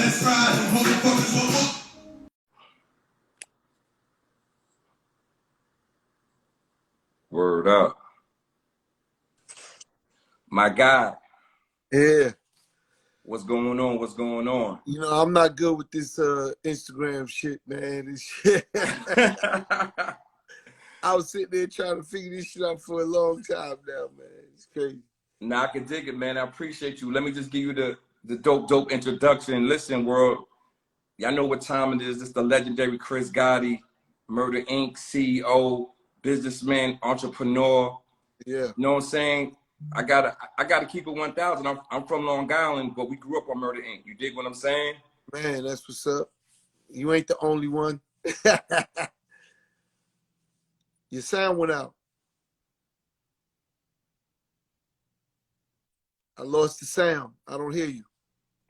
Let's ride, motherfuckers. Word up. My guy. Yeah. What's going on? What's going on? You know, I'm not good with this Instagram shit, man. This shit. I was sitting there trying to figure this shit out for a long time now, man. It's crazy. Nah, I can dig it, man. I appreciate you. Let me just give you the dope introduction. Listen, world. Y'all know what time it is. It's the legendary Chris Gotti, Murder Inc. CEO, businessman, entrepreneur. Yeah. You know what I'm saying? I gotta keep it 1,000. I'm from Long Island, but we grew up on Murder Inc. You dig what I'm saying? Man, that's what's up. You ain't the only one. Your sound went out. I lost the sound. I don't hear you.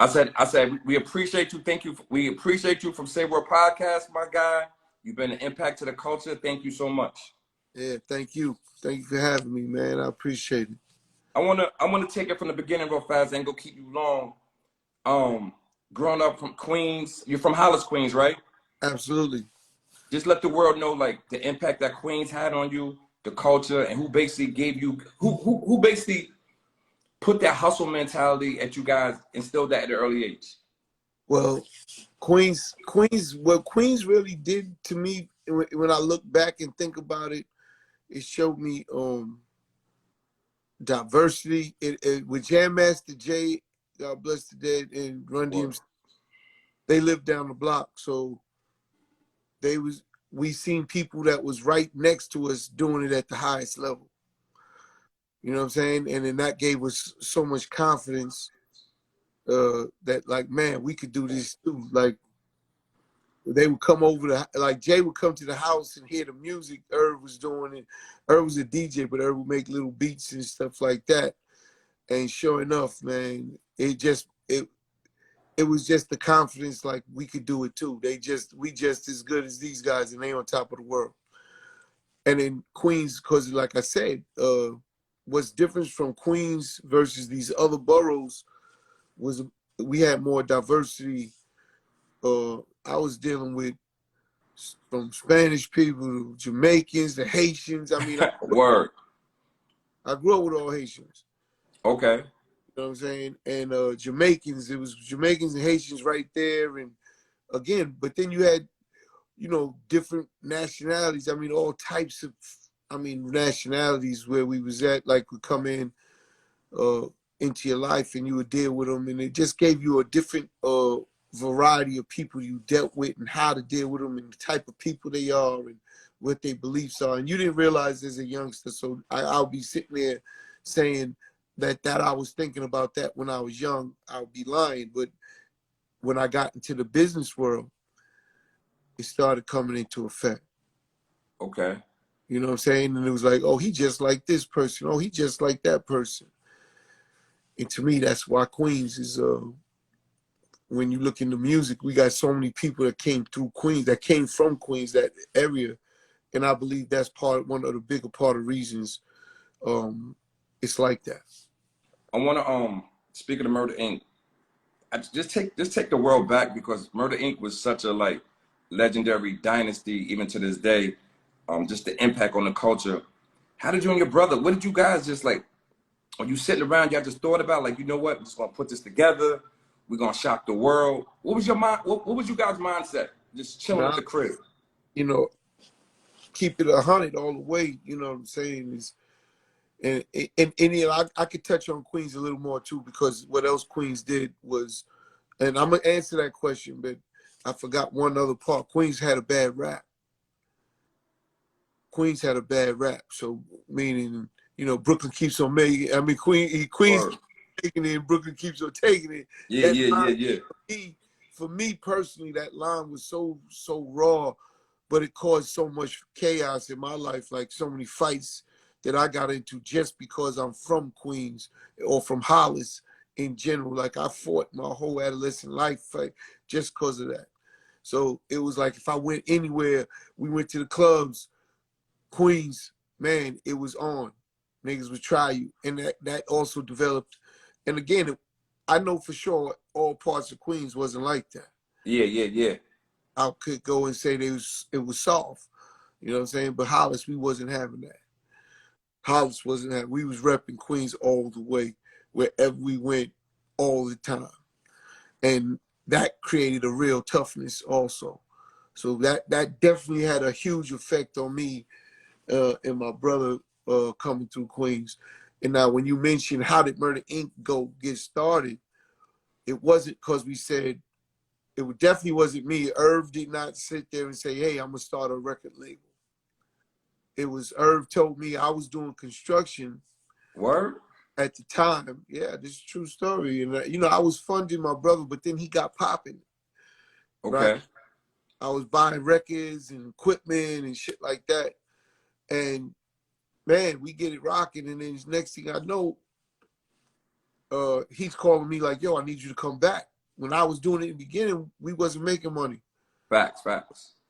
I said, we appreciate you. Thank you. We appreciate you from Say Word Podcast, my guy. You've been an impact to the culture. Thank you so much. Yeah, thank you. Thank you for having me, man. I appreciate it. I wanna take it from the beginning real fast. I ain't gonna keep you long. Growing up from Queens, you're from Hollis, Queens, right? Absolutely. Just let the world know like the impact that Queens had on you, the culture, and who basically gave you who basically put that hustle mentality at you guys, instilled that at an early age. Well, Queens, what Queens really did to me when I look back and think about it, it showed me diversity. With Jam Master Jay, God bless the dead, and Run DMC, they lived down the block, so we seen people that was right next to us doing it at the highest level. You know what I'm saying? And then that gave us so much confidence that like, man, we could do this too. Like they would come over like Jay would come to the house and hear the music Irv was doing it. Irv was a DJ, but Irv would make little beats and stuff like that. And sure enough, man, it was just the confidence, like we could do it too. We just as good as these guys, and they on top of the world. And in Queens, because like I said, what's different from Queens versus these other boroughs was we had more diversity. I was dealing with from Spanish people to Jamaicans to Haitians. I mean, Word. I grew up with all Haitians. Okay. You know what I'm saying? And Jamaicans, it was Jamaicans and Haitians right there. And again, but then you had, you know, different nationalities. I mean, all types of, nationalities where we was at, like would come in into your life and you would deal with them. And it just gave you a different variety of people you dealt with and how to deal with them and the type of people they are and what their beliefs are. And you didn't realize as a youngster, so I'll be sitting there saying that I was thinking about that when I was young. I would be lying. But when I got into the business world, it started coming into effect. Okay. You know what I'm saying? And it was like, oh, he just like this person. Oh, he just like that person. And to me, that's why Queens is, when you look into music, we got so many people that came through Queens, that came from Queens, that area. And I believe that's one of the bigger part of reasons it's like that. I want to, speaking of Murder Inc., just take the world back, because Murder Inc. was such a like legendary dynasty even to this day. Just the impact on the culture. How did you and your brother, what did you guys just like, when you sitting around, y'all just thought about like, you know what, we're just gonna put this together, we're gonna shock the world. What was your mind, what was you guys' mindset? Just chilling at the crib. You know, keep it 100 all the way, you know what I'm saying? Is and you know, I could touch on Queens a little more too, because what else Queens did was, and I'm gonna answer that question, but I forgot one other part. Queens had a bad rap. Queens had a bad rap. So meaning, you know, Brooklyn keeps on making. I mean, Queens keeps taking it, and Brooklyn keeps on taking it. Yeah. For me personally, that line was so raw, but it caused so much chaos in my life, like so many fights that I got into just because I'm from Queens or from Hollis in general. Like I fought my whole adolescent life just because of that. So it was like if I went anywhere, we went to the clubs, Queens, man, it was on. Niggas would try you. And that also developed. And again, I know for sure all parts of Queens wasn't like that. Yeah. I could go and say it was soft. You know what I'm saying? But Hollis, we wasn't having that. Hollis wasn't having. We was repping Queens all the way, wherever we went, all the time, and that created a real toughness also. So that definitely had a huge effect on me and my brother coming through Queens. And now, when you mentioned how did Murder Inc. get started, it wasn't because we said. It definitely wasn't me. Irv did not sit there and say, "Hey, I'm gonna start a record label." It was Irv told me I was doing construction. Word? At the time. Yeah, this is a true story. And you know, I was funding my brother, but then he got popping. Okay. Right? I was buying records and equipment and shit like that. And man, we get it rocking. And then next thing I know, he's calling me like, "Yo, I need you to come back." When I was doing it in the beginning, we wasn't making money. Facts.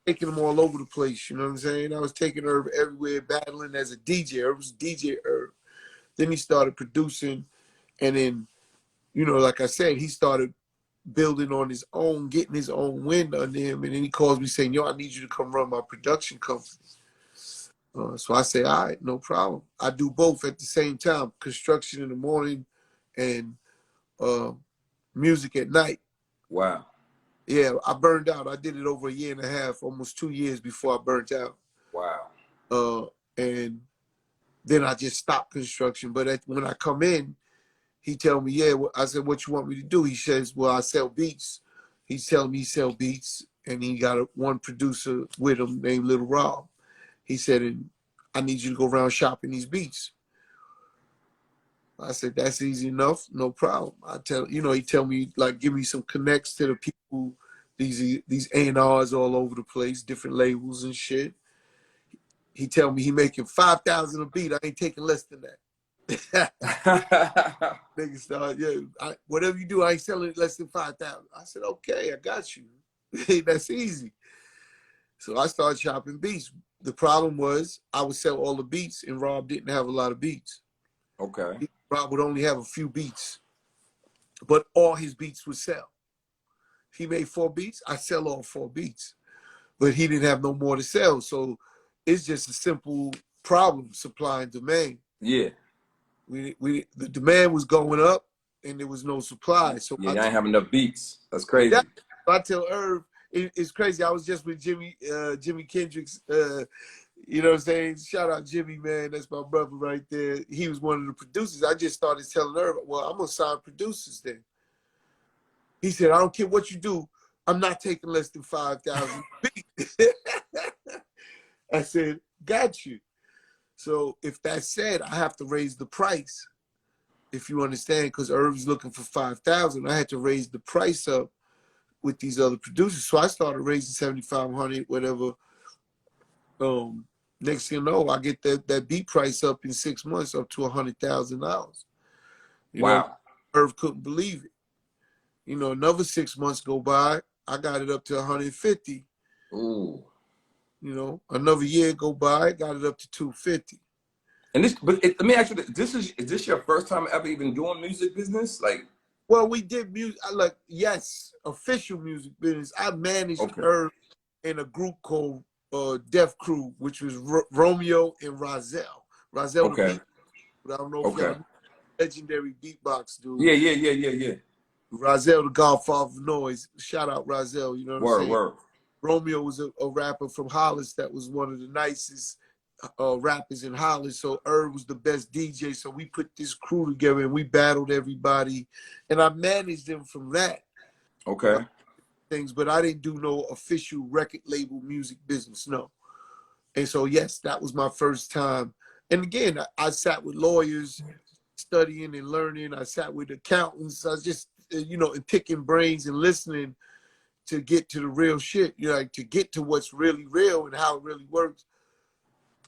Taking them all over the place, you know what I'm saying? I was taking Irv everywhere, battling as a DJ. Irv was DJ Irv. Then he started producing, and then, you know, like I said, he started building on his own, getting his own wind under him, and then he calls me saying, "Yo, I need you to come run my production company." So I say, "All right, no problem." I do both at the same time, construction in the morning and music at night. Wow. Yeah, I burned out. I did it over a year and a half, almost 2 years before I burnt out. Wow. And then I just stopped construction. But when I come in, he tell me, "Yeah." I said, "What you want me to do?" He says, "Well, I sell beats." He's telling me he sell beats, and he got one producer with him named Little Rob. He said, "And I need you to go around shopping these beats." I said, "That's easy enough, no problem." He tell me, like, give me some connects to the people, these A&Rs all over the place, different labels and shit. He tell me he making 5,000 a beat. I ain't taking less than that. Nigga start, yeah, whatever you do, I ain't selling it less than 5,000. I said, "Okay, I got you." That's easy. So I started shopping beats. The problem was I would sell all the beats, and Rob didn't have a lot of beats. Okay. Rob would only have a few beats, but all his beats would sell. He made 4 beats, I sell all 4 beats, but he didn't have no more to sell. So it's just a simple problem, supply and demand. Yeah. The demand was going up and there was no supply. So Yeah, I ain't have enough beats. That's crazy. yeah, I tell Irv, it's crazy. I was just with Jimmy Kendricks, you know what I'm saying? Shout out Jimmy, man. That's my brother right there. He was one of the producers. I just started telling Irv, "Well, I'm gonna sign producers then." He said, "I don't care what you do. I'm not taking less than 5,000 beats." I said, "Got you." So if that's said, I have to raise the price, if you understand, because Irv's looking for 5,000. I had to raise the price up with these other producers. So I started raising 7,500, whatever. Next thing you know, I get that beat price up in 6 months up to $100,000. You know, Wow. Irv couldn't believe it. You know, another 6 months go by, I got it up to 150. Ooh. You know, another year go by, got it up to 250. And let me ask you this: is this your first time ever even doing music business? Like, well, we did music. Yes, official music business. I managed okay. Irv in a group called Def Crew, which was Romeo and Rozelle. Rozelle the Okay. beat. I don't know if Okay. y'all know, legendary beatbox dude. Yeah. Rozelle, the Godfather of Noise. Shout out Rozelle, you know what I'm saying? Word. Romeo was a rapper from Hollis that was one of the nicest rappers in Hollis. So Irv was the best DJ. So we put this crew together and we battled everybody. And I managed them from that. Okay. Things, but I didn't do no official record label music business, no. And so, yes, that was my first time. And again, I sat with lawyers, studying and learning. I sat with accountants. I was just, and picking brains and listening to get to the real shit, like to get to what's really real and how it really works.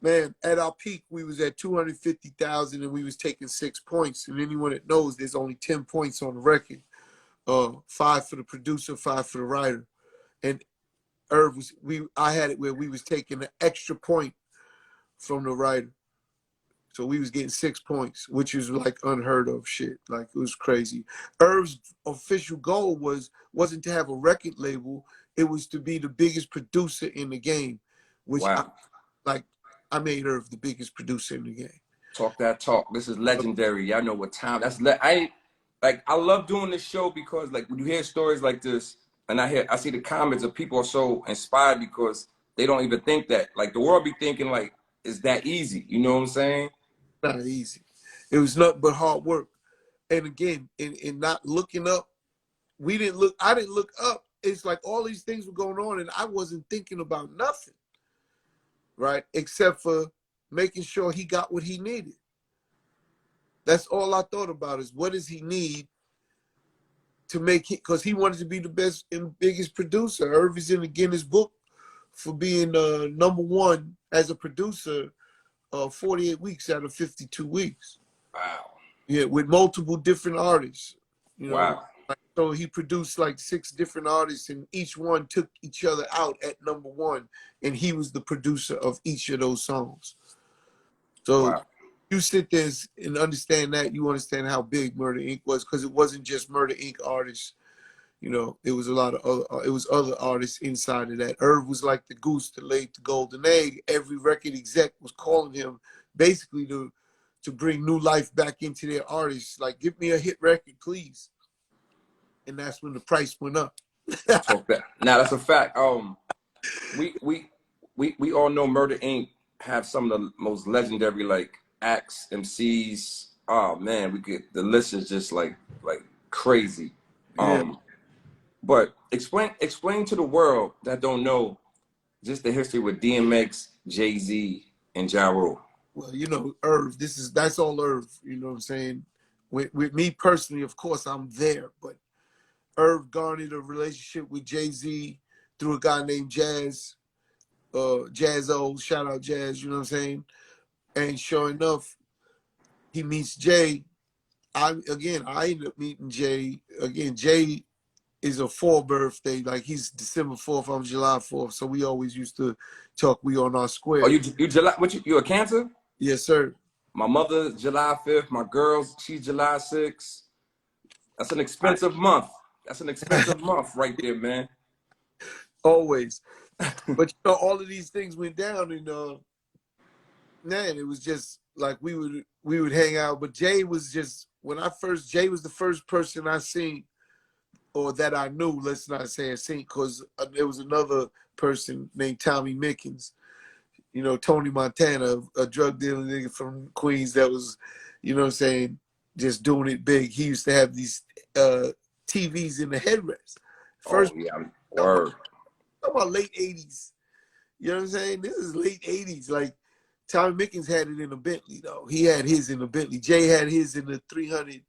Man, at our peak, we was at 250,000 and we was taking 6 points. And anyone that knows, there's only 10 points on the record. 5 for the producer, 5 for the writer. And Irv I had it where we was taking an extra point from the writer. So we was getting 6 points, which was like unheard of shit. Like it was crazy. Irv's official goal wasn't to have a record label. It was to be the biggest producer in the game, which Wow. I made Irv the biggest producer in the game. Talk that talk. This is legendary. Y'all know what time. I love doing this show because like when you hear stories like this, and I see the comments of people are so inspired because they don't even think that. Like the world be thinking like, is that easy? You know what I'm saying? Not easy. It was nothing but hard work. And again, in not looking up, I didn't look up. It's like all these things were going on and I wasn't thinking about nothing, right? Except for making sure he got what he needed. That's all I thought about is what does he need to make it, because he wanted to be the best and biggest producer. Irv is in the Guinness Book for being #1 as a producer 48 weeks out of 52 weeks. Wow. Yeah, with multiple different artists. You know, Wow. so he produced like 6 different artists, and each one took each other out at #1, and he was the producer of each of those songs. So Wow. you sit there and understand that, you understand how big Murder Inc. was, because it wasn't just Murder Inc. artists. You know, it was a lot of other artists inside of that. Irv was like the goose that laid the golden egg. Every record exec was calling him basically to bring new life back into their artists. Like, give me a hit record, please. And that's when the price went up. Talk that. Now that's a fact. We all know Murder Inc. have some of the most legendary like acts, MCs. Oh man, the list is just like crazy. Yeah. But explain to the world that don't know just the history with DMX, Jay-Z, and Ja Rule. Well, you know, Irv, that's all Irv, you know what I'm saying? With me personally, of course, I'm there, but Irv garnered a relationship with Jay-Z through a guy named Jazz, Jazzo, shout out Jazz, you know what I'm saying? And sure enough, he meets Jay. I ended up meeting Jay. Again, Jay is a 4 birthday, like he's December 4th, I'm July 4th, so we always used to talk, we on our square. Oh, you July, you a Cancer? Yes, sir. My mother's July 5th, my girl's, she's July 6th. That's an expensive month. That's an expensive month right there, man. Always. But you know, all of these things went down, and man, it was just like we would hang out. But Jay was just Jay was the first person I seen, or that I knew. Let's not say I seen, because there was another person named Tommy Mickens. You know, Tony Montana, a drug dealing nigga from Queens that was, you know what I'm saying, just doing it big. He used to have these TVs in the headrest. First, oh, yeah. Word. talking about late 80s. You know what I'm saying? This is late 80s. Like, Tommy Mickens had it in a Bentley, though. He had his in a Bentley. Jay had his in the 300,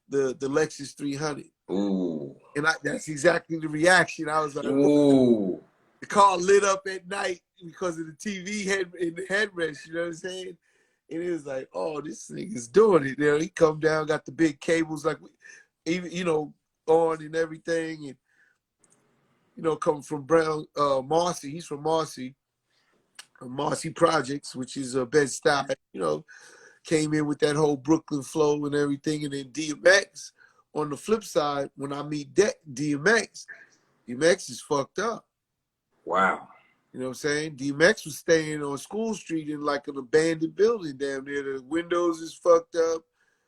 the Lexus 300. Ooh. And that's exactly the reaction. I was like, ooh. The car lit up at night because of the TV head in the headrest, you know what I'm saying? And it was like, oh, this nigga's doing it. You know, he come down, got the big cables, like, even, you know, on and everything. And, you know, coming from Marcy, he's from Marcy Projects, which is Bed-Stuy, you know, came in with that whole Brooklyn flow and everything. And then DMX, on the flip side, when I meet DMX is fucked up. Wow. You know what I'm saying? DMX was staying on School Street in like an abandoned building down there. The windows is fucked up.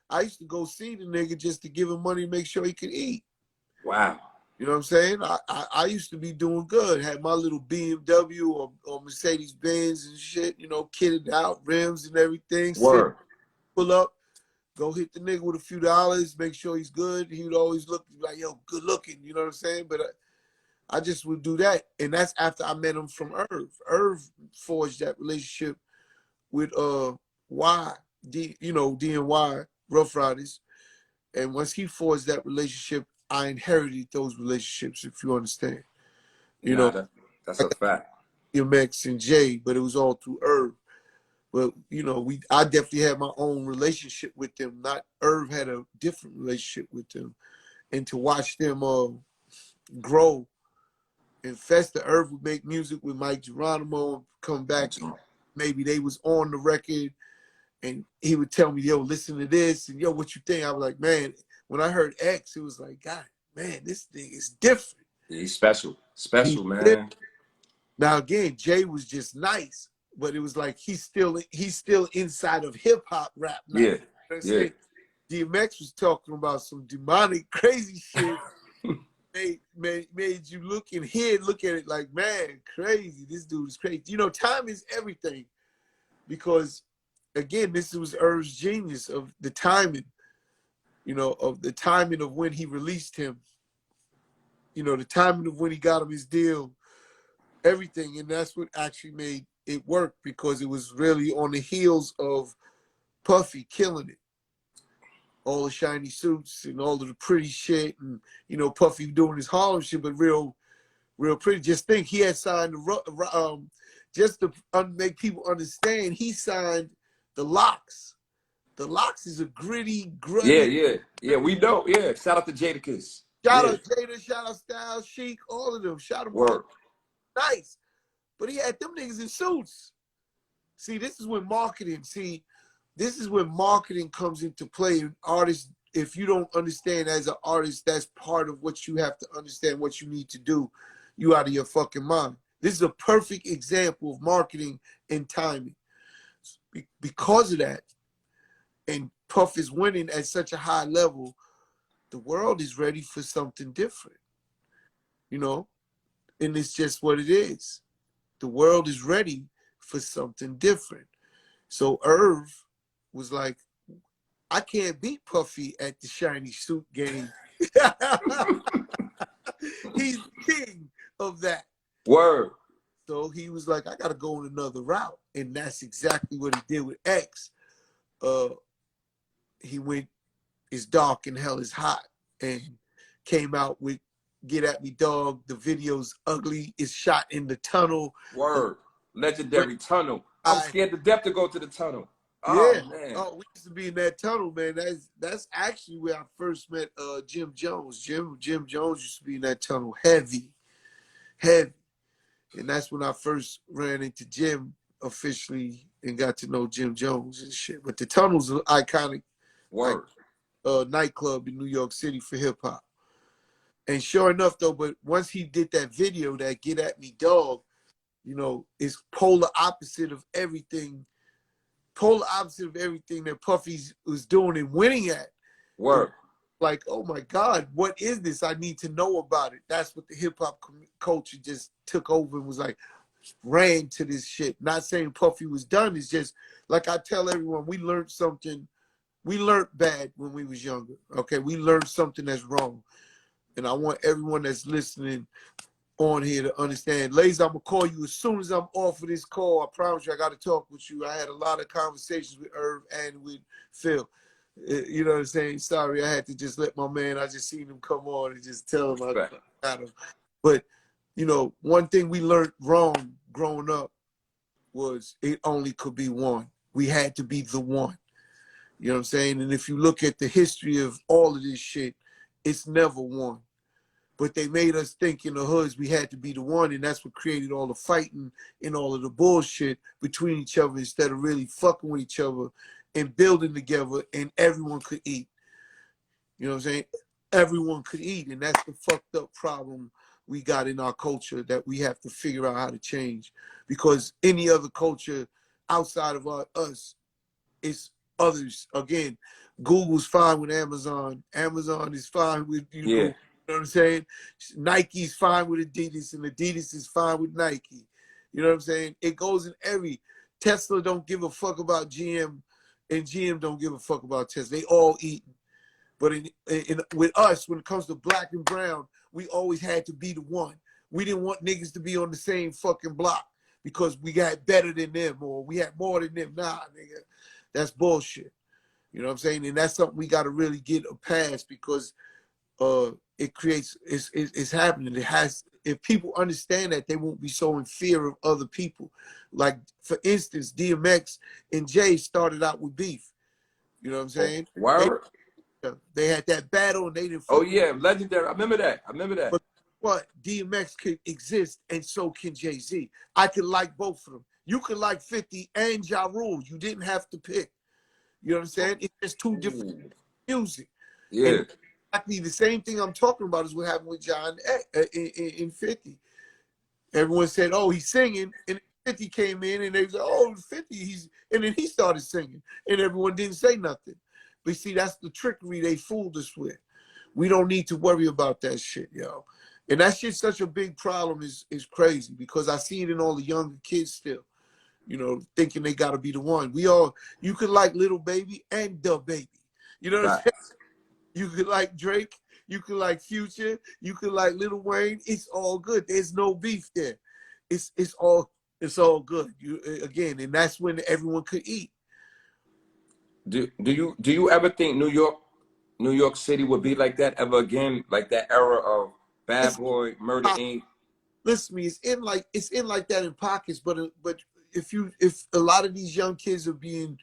I used to go see the nigga just to give him money to make sure he could eat. Wow. You know what I'm saying? I used to be doing good. Had my little BMW or Mercedes Benz and shit, you know, kitted out, rims and everything. Word. Pull up, go hit the nigga with a few dollars, make sure he's good. He would always look like, yo, good looking. You know what I'm saying? But I just would do that. And that's after I met him from Irv. Irv forged that relationship with DNY, Rough Riders. And once he forged that relationship, I inherited those relationships, if you understand. You know, that's a fact. DMX and Jay, but it was all through Irv. But, you know, I definitely had my own relationship with them. Not Irv had a different relationship with them. And to watch them grow and fester, Irv would make music with Mike Geronimo, come back, maybe they was on the record, And he would tell me, yo, listen to this, and yo, what you think? I was like, man, when I heard X, it was like, God, man, this thing is different. Yeah, he's special. Special, man. Different. Now again, Jay was just nice, but it was like he's still inside of hip hop rap now. Yeah. Yeah. DMX was talking about some demonic, crazy shit. made you look at it like, man, crazy. This dude is crazy. You know, time is everything. Because again, this was Irv's genius of the timing, you know, of the timing of when he released him. You know, the timing of when he got him his deal, everything. And that's what actually made it work, because it was really on the heels of Puffy killing it. All the shiny suits and all of the pretty shit, and you know, Puffy doing his Harlem shit, but real pretty. Just think, he had signed just to make people understand, he signed the Locks. The Locks is a gritty. Yeah. We know. Yeah. Shout out to Jadakiss. Shout out Jada, shout out Styles, Chic, all of them. Shout them out. Nice. But he had them niggas in suits. See, this is when marketing comes into play. Artists, if you don't understand as an artist, that's part of what you have to understand, what you need to do. You out of your fucking mind. This is a perfect example of marketing and timing. Because of that, and Puff is winning at such a high level, the world is ready for something different. You know? And it's just what it is. The world is ready for something different. So Irv was like, I can't beat Puffy at the shiny suit game. He's the king of that. Word. So he was like, I got to go in another route. And that's exactly what he did with X. He went, It's Dark and Hell is Hot, and came out with Get At Me Dog. The video's ugly. It's shot in the tunnel. Word. Legendary tunnel. I'm scared to death to go to the tunnel. Yeah. Oh, man. Oh, we used to be in that tunnel, man. That's actually where I first met Jim Jones. Jim Jones used to be in that tunnel heavy. And that's when I first ran into Jim officially and got to know Jim Jones and shit. But the tunnel's an iconic nightclub in New York City for hip hop. And sure enough though, but once he did that video, that Get At Me Dog, you know, it's polar opposite of everything that Puffy was doing and winning at. Word. Like, oh my God, what is this? I need to know about it. That's what the hip hop culture just took over and was like, ran to this shit. Not saying Puffy was done. It's just like I tell everyone, we learned something. We learned bad when we was younger. Okay, we learned something that's wrong. And I want everyone that's listening on here to understand. Ladies, I'm gonna call you as soon as I'm off of this call. I promise you, I got to talk with you. I had a lot of conversations with Irv and with Phil. You know what I'm saying? Sorry, I had to just let my man. I just seen him come on and just tell him I got him. But you know, one thing we learned wrong growing up was it only could be one. We had to be the one. You know what I'm saying? And if you look at the history of all of this shit, it's never one. But they made us think in the hoods we had to be the one, and that's what created all the fighting and all of the bullshit between each other instead of really fucking with each other and building together, and everyone could eat. You know what I'm saying? Everyone could eat, and that's the fucked up problem we got in our culture that we have to figure out how to change. Because any other culture outside of us is others. Again, Google's fine with Amazon. Amazon is fine with you. Yeah. You know what I'm saying? Nike's fine with Adidas, and Adidas is fine with Nike. You know what I'm saying? It goes in every. Tesla don't give a fuck about GM, and GM don't give a fuck about Tesla. They all eating. But with us, when it comes to black and brown, we always had to be the one. We didn't want niggas to be on the same fucking block because we got better than them or we had more than them. Nah, nigga, that's bullshit. You know what I'm saying? And that's something we got to really get past because it creates, it's happening. It has, if people understand that, they won't be so in fear of other people. Like, for instance, DMX and Jay started out with beef. You know what I'm saying? Word. They had that battle and they didn't. Oh yeah, legendary. I remember that. But DMX could exist and so can Jay-Z. I could like both of them. You could like 50 and Ja Rule. You didn't have to pick. You know what I'm saying? It's just two different Ooh. music. Yeah. And exactly the same thing I'm talking about is what happened with John in 50. Everyone said, "Oh, he's singing," and 50 came in, and they was like, "Oh, 50, he's," and then he started singing, and everyone didn't say nothing. But see, that's the trickery they fooled us with. We don't need to worry about that shit, yo. And that shit's such a big problem is crazy because I see it in all the younger kids still, you know, thinking they gotta be the one. You could like Little Baby and the Baby. You know what I'm saying? Facts. You could like Drake, you could like Future, you could like Lil Wayne. It's all good. There's no beef there. It's all good. You again, and that's when everyone could eat. Do you ever think New York City would be like that ever again? Like that era of Bad It's Boy, Murder Inc. listen to me. It's in like that in pockets, but if a lot of these young kids are being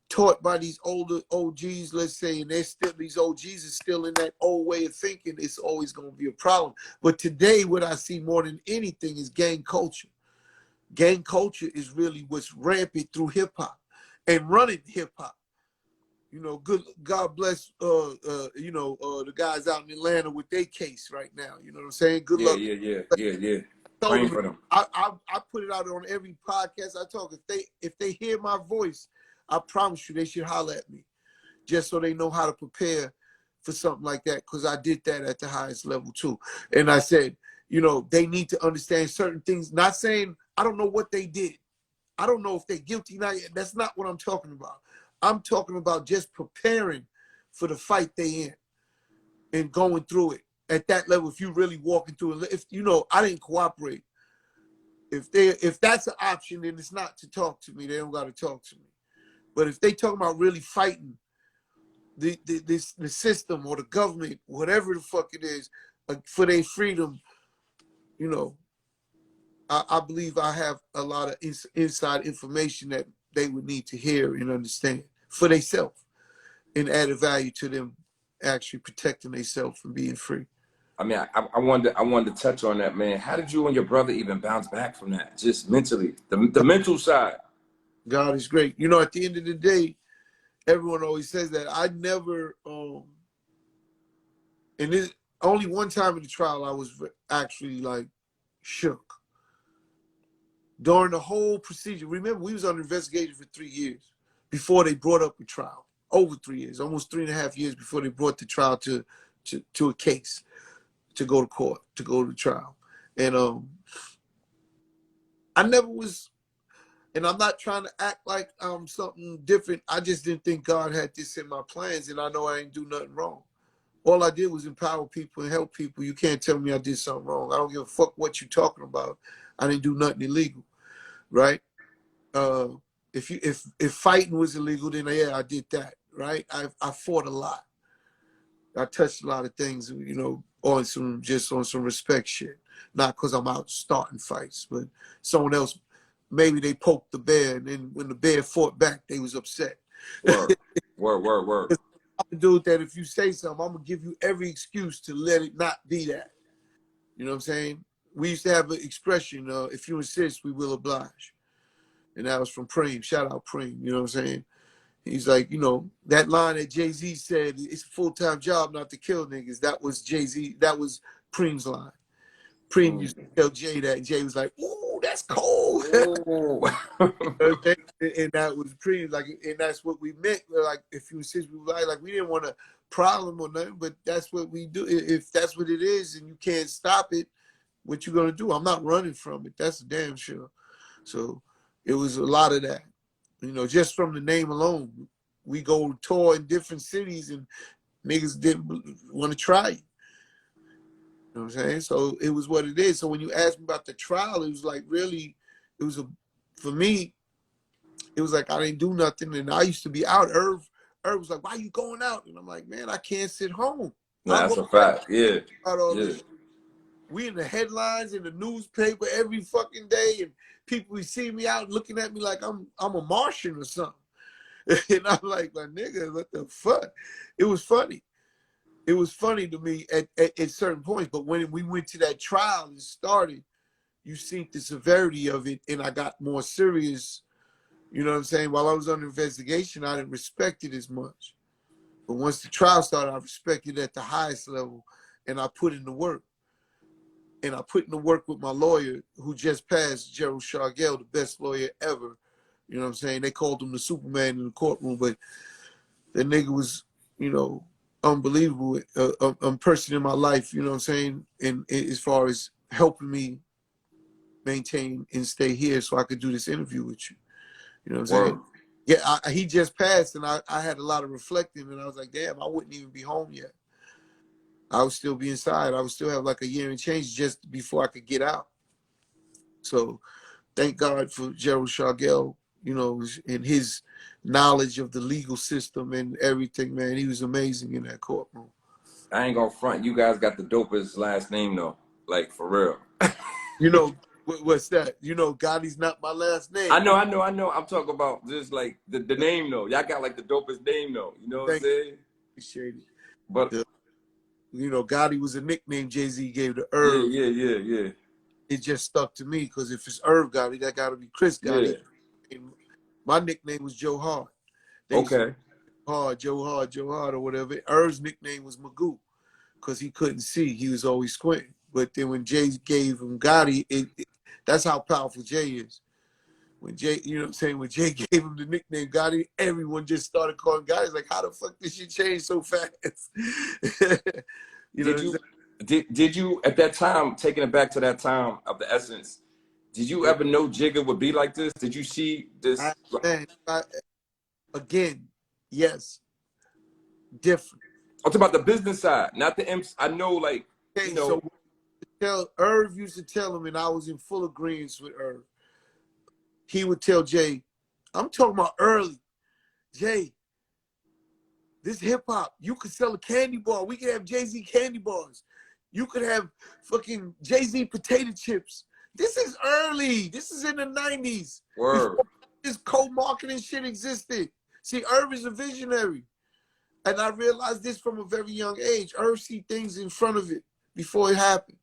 taught by these older OGs, let's say, and these OGs are still in that old way of thinking, it's always going to be a problem. But today, what I see more than anything is gang culture. Gang culture is really what's rampant through hip hop and running hip hop. You know, God bless the guys out in Atlanta with their case right now. You know what I'm saying? Good luck. Yeah. Told Praying them, for them. I put it out on every podcast I talk. If they hear my voice, I promise you they should holler at me, just so they know how to prepare for something like that. Because I did that at the highest level too. And I said, you know, they need to understand certain things. Not saying I don't know what they did. I don't know if they're guilty. Not yet. That's not what I'm talking about. I'm talking about just preparing for the fight they in and going through it at that level. If you really walking through it, if you know, I didn't cooperate. If that's an option, then it's not to talk to me. They don't got to talk to me. But if they talking about really fighting the system or the government, whatever the fuck it is, for their freedom, you know, I believe I have a lot of inside information that they would need to hear and understand for themselves and added value to them actually protecting themselves from being free. I mean, I wanted to touch on that, man. How did you and your brother even bounce back from that? Just mentally, the mental side. God is great. You know, at the end of the day, everyone always says that. I never, and this only one time in the trial I was actually like shook. During the whole procedure, remember we was under investigation for 3 years before they brought up a trial. Over 3 years, almost 3.5 years before they brought the trial to a case, to go to court, to go to trial. And I never was, and I'm not trying to act like I'm something different. I just didn't think God had this in my plans, and I know I ain't do nothing wrong. All I did was empower people and help people. You can't tell me I did something wrong. I don't give a fuck what you're talking about. I didn't do nothing illegal, right? If fighting was illegal, then yeah, I did that, right? I fought a lot. I touched a lot of things, you know, on some respect shit. Not because I'm out starting fights, but someone else, maybe they poked the bear, and then when the bear fought back, they was upset. Word. I'm a dude that if you say something, I'm gonna give you every excuse to let it not be that. You know what I'm saying? We used to have an expression, if you insist, we will oblige. And that was from Preem. Shout out Preem, you know what I'm saying? He's like, you know, that line that Jay-Z said, it's a full-time job not to kill niggas. That was Jay-Z, that was Preem's line. Preem used to tell Jay that, and Jay was like, ooh, that's cold. And that was Preem, like, and that's what we meant. Like, if you insist, we like we didn't want a problem or nothing, but that's what we do. If that's what it is and you can't stop it, what you gonna do? I'm not running from it. That's damn sure. So it was a lot of that. You know, just from the name alone, we go tour in different cities and niggas didn't want to try it. You know what I'm saying? So it was what it is. So when you asked me about the trial, it was like really, for me, it was like I didn't do nothing. And I used to be out. Irv was like, why you going out? And I'm like, man, I can't sit home. Nah, that's a fact. Yeah. About all this. We in the headlines in the newspaper every fucking day, and people see me out looking at me like I'm a Martian or something. And I'm like, my nigga, what the fuck? It was funny. It was funny to me at certain points. But when we went to that trial and started, you see the severity of it, and I got more serious, You know what I'm saying? While I was under investigation, I didn't respect it as much. But once the trial started, I respected it at the highest level, and I put in the work. And I put in the work with my lawyer, who just passed, Gerald Shargell, the best lawyer ever. You know what I'm saying? They called him the Superman in the courtroom, but that nigga was, you know, unbelievable. A person in my life, you know what I'm saying? And as far as helping me maintain and stay here so I could do this interview with you. You know what I'm saying? Yeah, he just passed, and I had a lot of reflecting, and I was like, damn, I wouldn't even be home yet. I would still be inside. I would still have like a year and change just before I could get out. So thank God for Gerald Shargell, you know, and his knowledge of the legal system and everything, man. He was amazing in that courtroom. I ain't gonna front. You guys got the dopest last name though, like for real. You know, what's that? You know, Gotti's not my last name. I know. I'm talking about just like the name though. Y'all got like the dopest name though. You know what I'm saying? Appreciate it. But you know, Gotti was a nickname Jay-Z gave to Irv. Yeah. It just stuck to me because if it's Irv Gotti, that got to be Chris Gotti. Yeah. My nickname was Joe Hard. Okay. Joe Hard, or whatever. Irv's nickname was Magoo because he couldn't see. He was always squinting. But then when Jay gave him Gotti, that's how powerful Jay is. When Jay, you know what I'm saying, when Jay gave him the nickname Gotti, everyone just started calling Gotti. It's like, how the fuck did she change so fast? Did you at that time, taking it back to that time of the essence, did you ever know Jigga would be like this? Did you see this? Again, yes, different. I'm talking about the business side, not the MC. I know, like, okay, you know. So Irv used to tell him, and I was in full agreement with Irv. He would tell Jay, I'm talking about early, Jay, this hip hop, you could sell a candy bar. We could have Jay-Z candy bars. You could have fucking Jay-Z potato chips. This is early. This is in the 90s. Word. Before this co-marketing shit existed. See, Irv is a visionary. And I realized this from a very young age. Irv see things in front of it before it happened.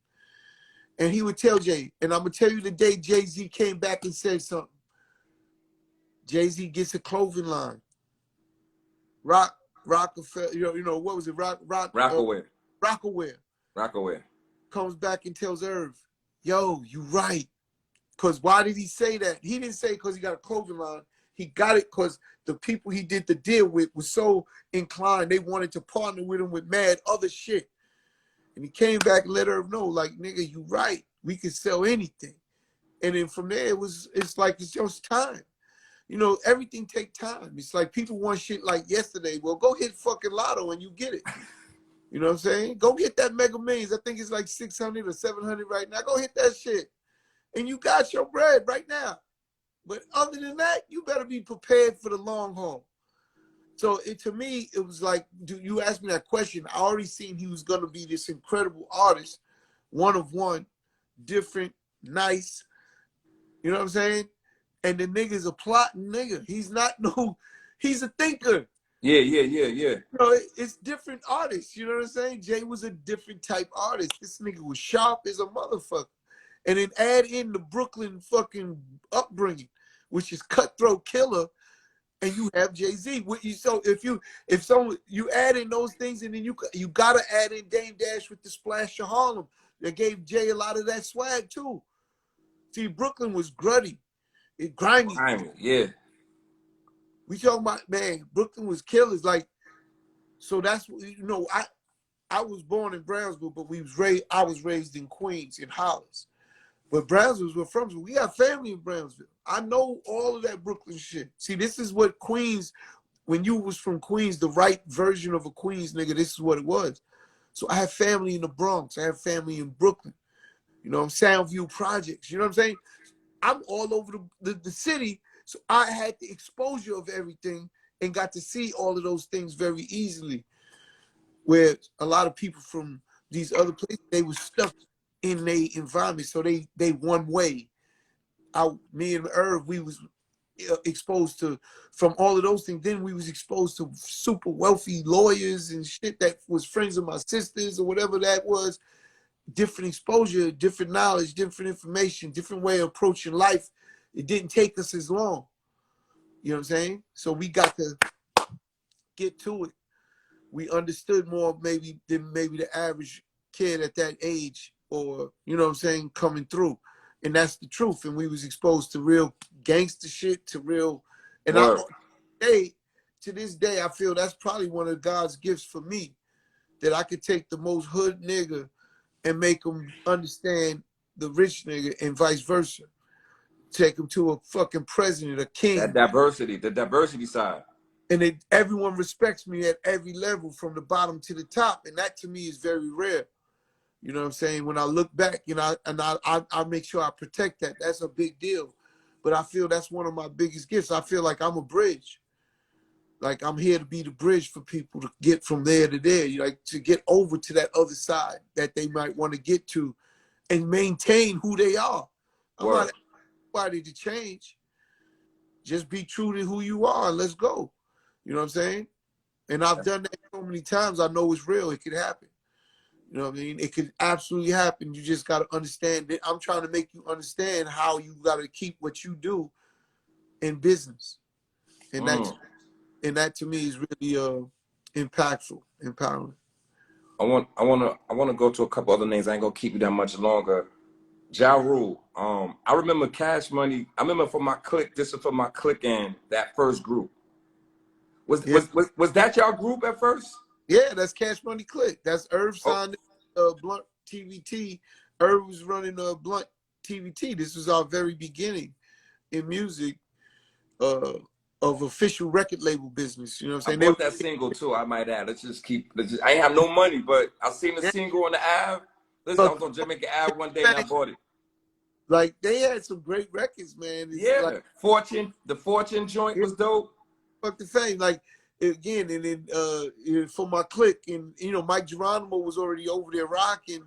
And he would tell Jay, and I'm going to tell you the day Jay-Z came back and said something. Jay-Z gets a clothing line. Rockefeller, you know, what was it? Rockaway. Comes back and tells Irv, yo, you right. Because why did he say that? He didn't say because he got a clothing line. He got it because the people he did the deal with was so inclined. They wanted to partner with him with mad other shit. And he came back and let Irv know, like, nigga, you right. We could sell anything. And then from there, it's like, it's just time. You know, everything take time. It's like people want shit like yesterday. Well, go hit fucking lotto and you get it. You know what I'm saying? Go get that Mega Millions. I think it's like 600 or 700 right now. Go hit that shit. And you got your bread right now. But other than that, you better be prepared for the long haul. So to me, it was like, you asked me that question. I already seen he was going to be this incredible artist, one of one, different, nice. You know what I'm saying? And the nigga's a plotting nigga. He's not he's a thinker. Yeah. You know, it's different artists. You know what I'm saying? Jay was a different type artist. This nigga was sharp as a motherfucker. And then add in the Brooklyn fucking upbringing, which is cutthroat killer, and you have Jay-Z. So if you add in those things, and then you gotta add in Dame Dash with the Splash of Harlem. That gave Jay a lot of that swag too. See, Brooklyn was gruddy. It grimy. Yeah. We talking about, man, Brooklyn was killers. Like, so that's, you know, I was born in Brownsville, but I was raised in Queens, in Hollis. But Brownsville was from. We got family in Brownsville. I know all of that Brooklyn shit. See, this is what Queens, when you was from Queens, the right version of a Queens nigga, this is what it was. So I have family in the Bronx. I have family in Brooklyn. You know, Soundview Projects. You know what I'm saying? I'm all over the city, so I had the exposure of everything and got to see all of those things very easily. Where a lot of people from these other places, they were stuck in their environment, so they one way. Me and Irv, we was exposed to, from all of those things. Then we was exposed to super wealthy lawyers and shit that was friends of my sisters or whatever that was. Different exposure, different knowledge, different information, different way of approaching life. It didn't take us as long. You know what I'm saying? So we got to get to it. We understood more maybe than maybe the average kid at that age, or you know what I'm saying, coming through. And that's the truth. And we was exposed to real gangster shit, to real, and Word. to this day, I feel that's probably one of God's gifts for me, that I could take the most hood nigga and make him understand the rich nigga, and vice versa. Take him to a fucking president, a king. The diversity side. And everyone respects me at every level, from the bottom to the top. And that to me is very rare. You know what I'm saying? When I look back, you know, and I make sure I protect that. That's a big deal. But I feel that's one of my biggest gifts. I feel like I'm a bridge. Like I'm here to be the bridge for people to get from there to there, like to get over to that other side that they might want to get to and maintain who they are. I'm Word. not anybody to change. Just be true to who you are and let's go. You know what I'm saying? And I've done that so many times. I know it's real. It could happen. You know what I mean? It could absolutely happen. You just got to understand that. I'm trying to make you understand how you got to keep what you do in business. And that to me is really impactful, empowering. I want to go to a couple other names. I ain't gonna keep you that much longer. Ja Rule. I remember Cash Money. I remember for my clique. This is for my clique and that first group. Was that y'all group at first? Yeah, that's Cash Money Click. That's Irv Oh, signed Blunt TVT. Irv was running Blunt TVT. This was our very beginning in music of official record label business. You know what I I'm saying? bought that single too. I might add. I ain't have no money, but I seen the single on the Ave. Listen, I was on Jamaica Ave one day and I bought it. Like they had some great records, man. It's Yeah, like the Fortune joint was dope. fuck the fame. Like again, and then for my clique, and you know, Mike Geronimo was already over there rocking,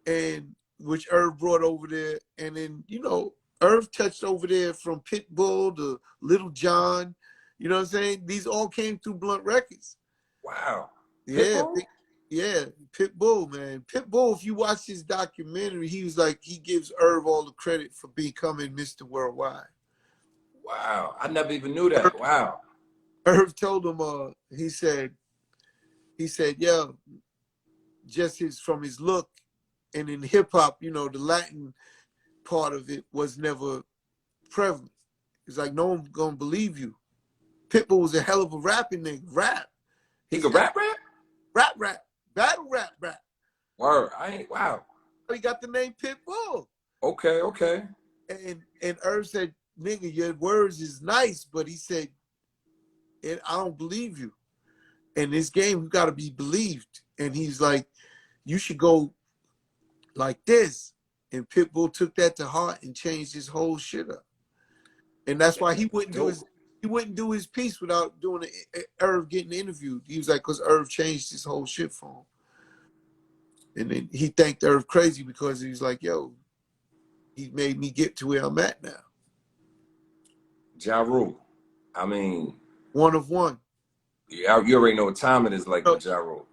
and which Irv brought over there, and then you know, Irv touched over there from Pitbull to Little John. You know what I'm saying? These all came through Blunt Records. Wow. Yeah, Pitbull? yeah, Pitbull, man. Pitbull, if you watch his documentary, he was like, he gives Irv all the credit for becoming Mr. Worldwide. Wow. I never even knew that. Wow. Irv told him, he said, yeah, just from his look, and in hip hop, you know, the Latin part of it was never prevalent. It's like no one's gonna believe you. Pitbull was a hell of a rapping nigga. Rap. He could rap? Rap. Battle rap. Word. Wow. He got the name Pitbull. Okay. And Irv said, nigga, your words is nice, but he said, I don't believe you. In this game, you gotta be believed. And he's like, you should go like this. And Pitbull took that to heart and changed his whole shit up. And that's why he wouldn't do his piece without doing Irv getting interviewed. He was like, because Irv changed his whole shit for him. And then he thanked Irv crazy because he was like, yo, he made me get to where I'm at now. Ja Rule. I mean, One of one. Yeah, you already know what time it is, like with Ja Rule.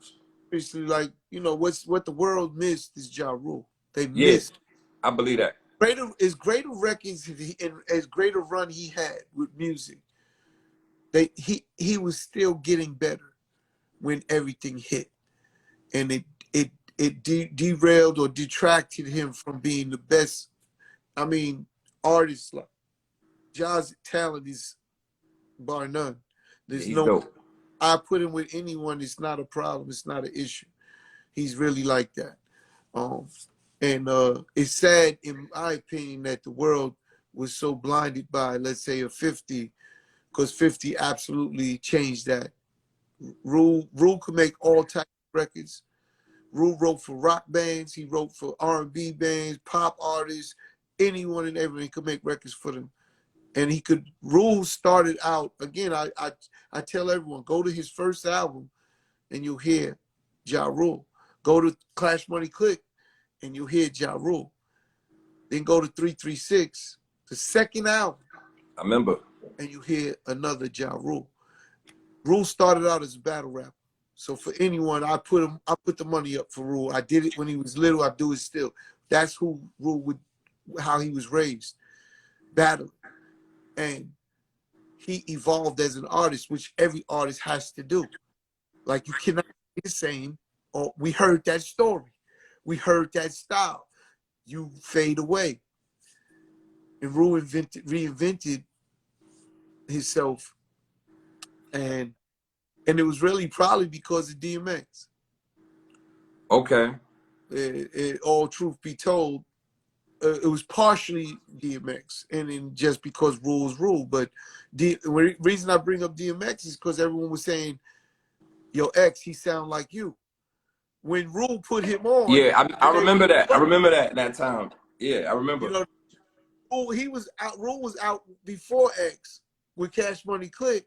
Basically, like, you know, what the world missed is Ja Rule. They Yes, missed. I believe that. Greater records and as great a run he had with music, he was still getting better when everything hit. And it derailed or detracted him from being the best. I mean, artists like Ja's talent is bar none. There's no dope. I put him with anyone, it's not a problem, it's not an issue. He's really like that. And it's sad, in my opinion, that the world was so blinded by, let's say, a 50, because 50 absolutely changed that. Rule could make all types of records. Rule wrote for rock bands, he wrote for R&B bands, pop artists, anyone and everyone. He could make records for them. And Rule started out, again, I tell everyone, go to his first album and you'll hear Ja Rule. Go to Cash Money Click and you'll hear Ja Rule. Then go to 336, the second album. I remember. And you hear another Ja Rule. Rule started out as a battle rapper. So for anyone, I put the money up for Rule. I did it when he was little, I do it still. That's who Rule how he was raised. Battling. And he evolved as an artist, which every artist has to do. Like you cannot be the same. Or we heard that story, we heard that style. You fade away. And Ru reinvented himself, and it was really probably because of DMX. Okay. All truth be told, it was partially DMX, and then just because rules rule. But the reason I bring up DMX is because everyone was saying, "Yo, X, he sound like you." When Rule put him on, Yeah, I and they remember that. I looked, remember that time. Yeah, I you remember. know, he was out. Rule was out before X with Cash Money Click,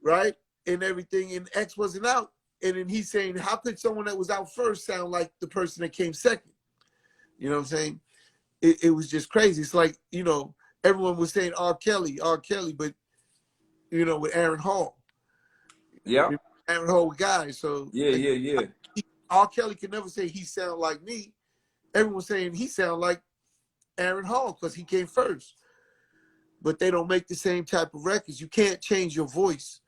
right, and everything, and X wasn't out. And then he's saying, "How could someone that was out first sound like the person that came second?" You know what I'm saying? It was just crazy. It's like, everyone was saying R. Kelly, but with Aaron Hall. Yeah. Aaron Hall was guys. So Yeah. R. Kelly can never say he sound like me. Everyone's saying he sound like Aaron Hall because he came first. But they don't make the same type of records. You can't change your voice.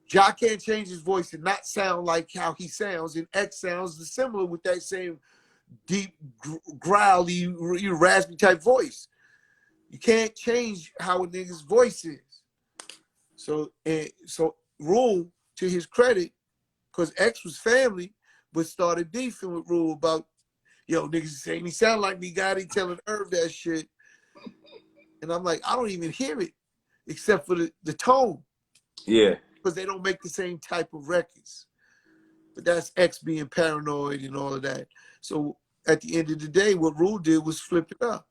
Ja can't change his voice and not sound like how he sounds. And X sounds similar with that same deep, growly, raspy type voice. You can't change how a nigga's voice is. So Rule, to his credit, because X was family, but started beefing with Rule about, yo, niggas saying he sound like me, Gotti telling Irv that shit. And I'm like, I don't even hear it except for the tone. Yeah. Because they don't make the same type of records. But that's X being paranoid and all of that. So at the end of the day, what Rule did was flip it up.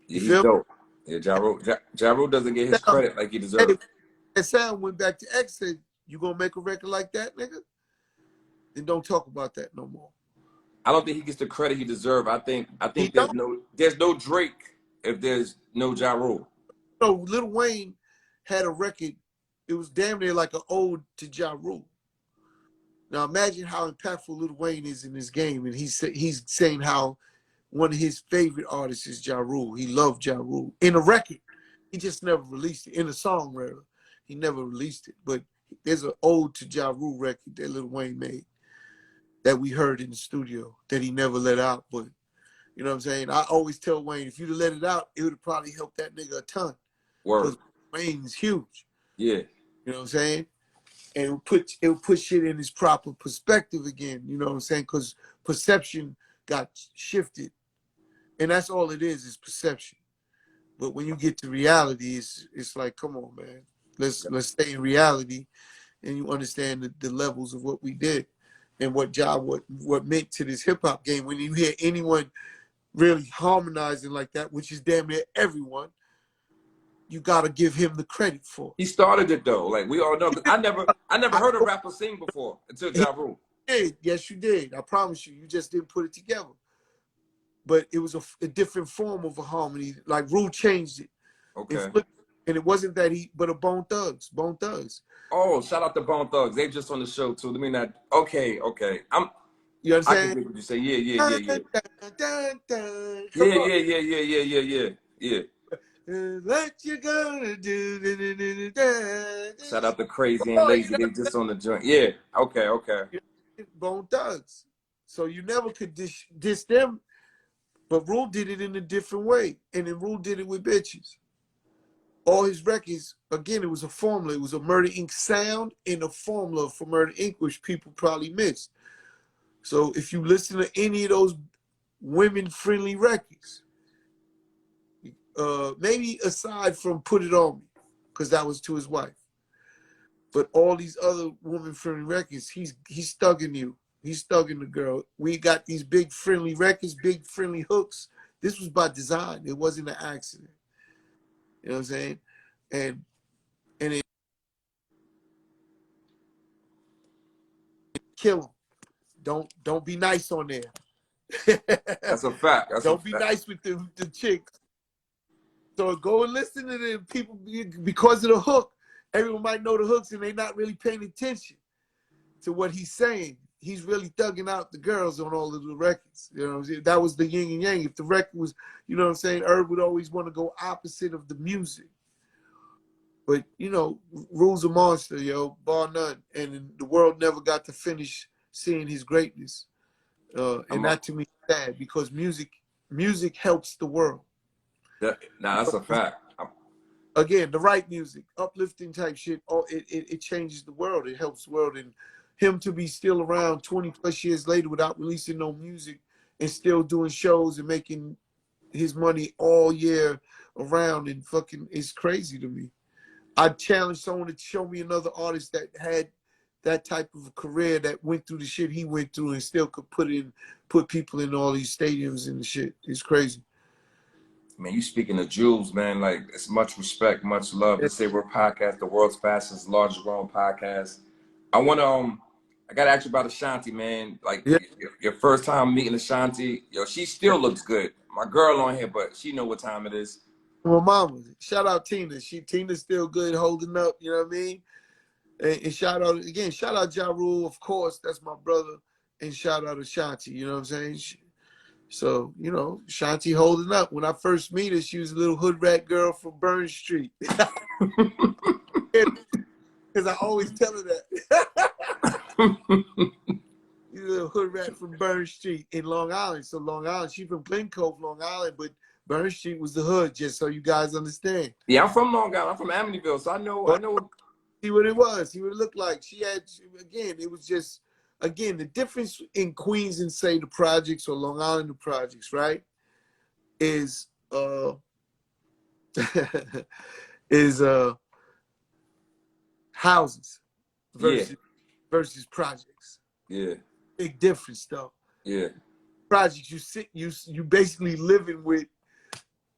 You Yeah, he's feel dope. Yeah, Ja Rule doesn't get his credit like he me? deserves. That sound went back to X, said, "You gonna make a record like that, nigga? Then don't talk about that no more." I don't think he gets the credit he deserves. I think He there's don't. no Drake if there's no Ja Rule. Lil Wayne had a record. It was damn near like an ode to Ja Rule. Now imagine how impactful Lil Wayne is in this game, and he's saying how one of his favorite artists is Ja Rule. He loved Ja Rule in a record. He just never released it in a song. Rather, he never released it. But there's an ode to Ja Rule record that Lil Wayne made that we heard in the studio that he never let out. But you know what I'm saying? I always tell Wayne, if you'd have let it out, it would have probably helped that nigga a ton. Word. Because Wayne's huge. Yeah. You know what I'm saying? And it would put shit in its proper perspective again. You know what I'm saying? Because perception got shifted. And that's all it is perception. But when you get to reality, it's like, come on, man. Let's stay in reality, and you understand the levels of what we did and what meant to this hip hop game. When you hear anyone really harmonizing like that, which is damn near everyone, you gotta give him the credit for it. He started it though. Like we all know. I never heard a rapper sing before until Ja Rule. Did. Yes, you did. I promise you. You just didn't put it together. But it was a different form of a harmony. Like Rule changed it. Okay. And it wasn't that but a Bone Thugs. Oh, shout out to Bone Thugs. They just on the show too. Let me not. Okay. You I can understand? get what you say. Yeah. Come on. Yeah. What you gonna do? Shout out to Crazy and Lazy. They just on the joint. Yeah. Okay. Bone Thugs. So you never could diss them, but Rule did it in a different way, and then Rule did it with bitches. All his records, again, it was a formula. It was a Murder Inc. sound and a formula for Murder Inc., which people probably missed. So if you listen to any of those women-friendly records, maybe aside from Put It On Me, because that was to his wife, but all these other woman-friendly records, he's thugging you. He's thugging the girl. We got these big friendly records, big friendly hooks. This was by design. It wasn't an accident. You know what I'm saying? And it kill him. Don't be nice on there. That's a fact. Don't be nice with the chicks. So go and listen to them people because of the hook. Everyone might know the hooks and they're not really paying attention to what he's saying. He's really thugging out the girls on all of the records. You know what I'm saying? That was the yin and yang. If the record was, you know what I'm saying, Irv would always want to go opposite of the music. But you know, Rule's a monster, yo, bar none. And the world never got to finish seeing his greatness. And that to me is sad because music helps the world. Nah, that's a fact. Again, the right music, uplifting type shit, it changes the world. It helps the world. And him to be still around 20 plus years later without releasing no music and still doing shows and making his money all year around and fucking is crazy to me. I challenge someone to show me another artist that had that type of a career that went through the shit he went through and still could put people in all these stadiums and the shit. It's crazy. Man, you speaking of jewels, man. Like, it's much respect, much love. Let's say we're podcast, the world's fastest, largest growing podcast. I gotta ask you about Ashanti, man. Like, Yeah. your first time meeting Ashanti, yo, she still looks good. My girl on here, but she know what time it is. Well, mama, shout out Tina. Tina's still good, holding up. You know what I mean? And shout out Ja Rule, of course. That's my brother. And shout out Ashanti. You know what I'm saying? So, you know, Ashanti holding up. When I first met her, she was a little hood rat girl from Burn Street. Because I always tell her that. She's a little hood rat from Burn Street in Long Island. So Long Island, she's from Glen Cove, Long Island, but Burn Street was the hood, just so you guys understand. Yeah, I'm from Long Island. I'm from Amityville, so I know. See what it was. See what it looked like. It was just, again, the difference in Queens and say the projects or Long Island the projects, right? Is houses versus projects. Yeah. Big difference though. Yeah. Projects, you basically living with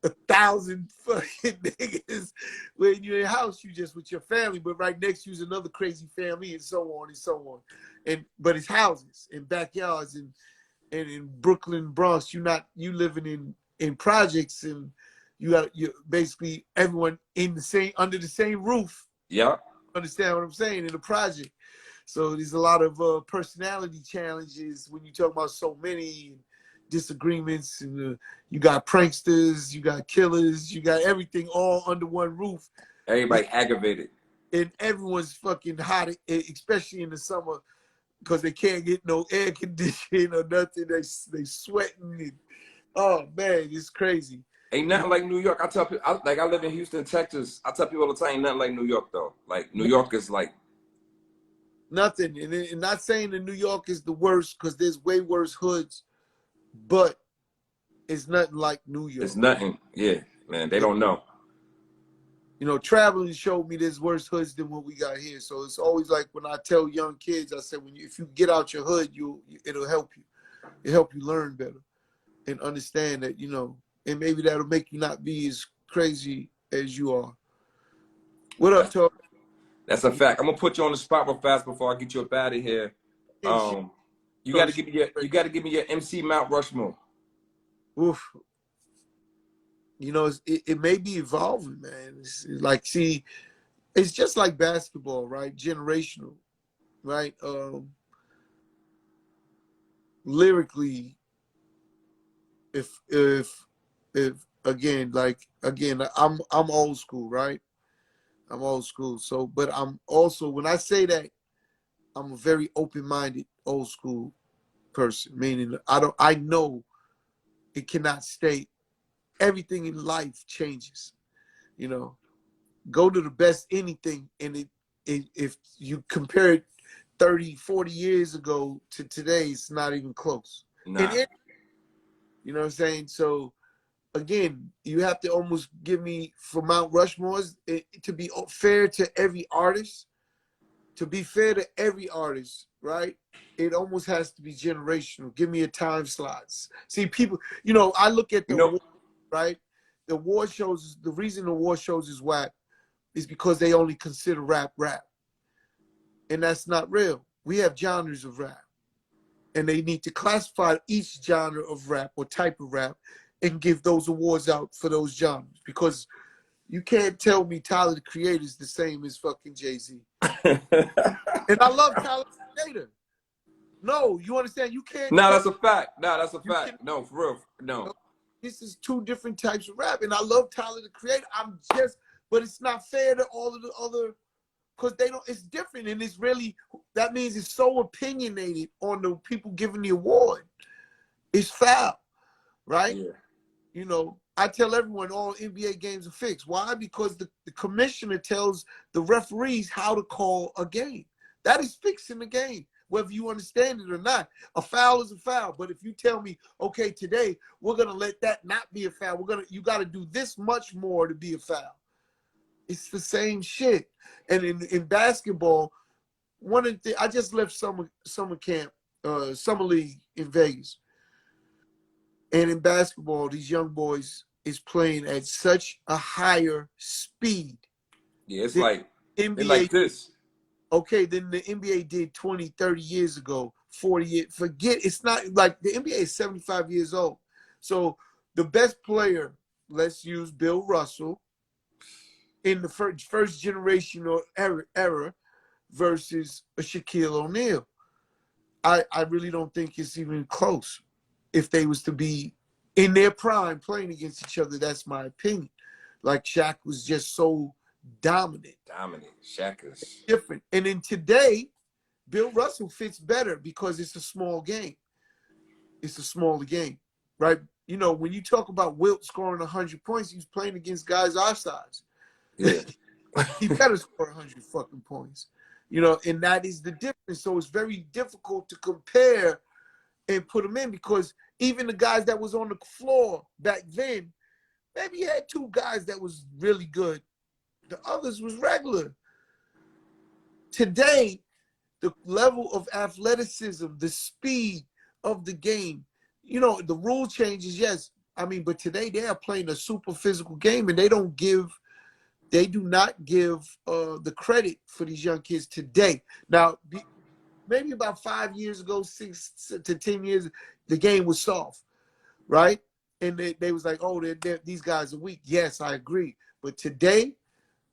1,000 fucking niggas. When you're in your house, you just with your family, but right next to you is another crazy family, and so on and so on. But it's houses and backyards and in Brooklyn, Bronx, you living in projects, and you basically everyone under the same roof. Yeah. Understand what I'm saying? In the project. So there's a lot of personality challenges when you talk about so many disagreements, and you got pranksters, you got killers, you got everything all under one roof. Everybody aggravated. And everyone's fucking hot, especially in the summer, because they can't get no air conditioning or nothing. They sweating. And, oh, man, it's crazy. Ain't nothing like New York. I tell people, I live in Houston, Texas. I tell people all the time, ain't nothing like New York, though. Like, New York is like... Nothing. And not saying that New York is the worst, because there's way worse hoods, but it's nothing like New York. It's nothing. Yeah, man. They don't know. You know, traveling showed me there's worse hoods than what we got here. So it's always like when I tell young kids, I said, if you get out your hood, it'll help you. It'll help you learn better and understand that, you know, and maybe that'll make you not be as crazy as you are. What up, Tough? That's a fact. I'm gonna put you on the spot real fast before I get you up out of here. You gotta give me your MC Mount Rushmore. Oof. You know, it may be evolving, man. It's like, see, it's just like basketball, right? Generational, right? Lyrically, if again, I'm old school, right? I'm old school. So, but I'm also, when I say that, I'm a very open-minded old school person, meaning I know it cannot stay. Everything in life changes, you know. Go to the best anything, and if you compare it 30, 40 years ago to today, it's not even close. Nah. You know what I'm saying? So, again, you have to almost give me, for Mount Rushmore's, to be fair to every artist, right? It almost has to be generational. Give me a time slots. See, people, you know, I look at the war, right? The war shows, the reason the war shows is whack is because they only consider rap. And that's not real. We have genres of rap. And they need to classify each genre of rap or type of rap and give those awards out for those genres. Because you can't tell me Tyler the Creator is the same as fucking Jay-Z. And I love Tyler the Creator. No, you understand? You can't. No, that's a fact. No, for real. No. This is two different types of rap. And I love Tyler the Creator. I'm just but it's not fair to all of the other, because they don't, it's different, and it's really, that means it's so opinionated on the people giving the award. It's foul, right? Yeah. You know, I tell everyone all NBA games are fixed. Why? Because the commissioner tells the referees how to call a game. That is fixing the game, whether you understand it or not. A foul is a foul. But if you tell me, okay, today we're gonna let that not be a foul, you gotta do this much more to be a foul. It's the same shit. And in basketball, one of the I just left summer camp, summer league in Vegas. And in basketball, these young boys is playing at such a higher speed. Yeah, it's than like NBA. it's like this. Okay, then the NBA did 20, 30 years ago, 40 years. Forget, it's not like the NBA is 75 years old. So the best player, let's use Bill Russell, in the first generation or era versus a Shaquille O'Neal. I really don't think it's even close. If they was to be in their prime playing against each other, that's my opinion. Like Shaq was just so dominant. Shaq is Different. And then today, Bill Russell fits better because it's a small game. It's a smaller game, right? You know, when you talk about Wilt scoring 100 points, he's playing against guys our size. yeah. He better score 100 fucking points. You know, and that is the difference. So it's very difficult to compare and put them in, because even the guys that was on the floor back then, maybe you had two guys that was really good. The others was regular. Today, the level of athleticism, the speed of the game, you know, the rule changes, yes. I mean, but today they are playing a super physical game, and they do not give the credit for these young kids today. Now, maybe about 5 years ago, 6 to 10 years, the game was soft, right? And they was like, oh, these guys are weak. Yes, I agree. But today,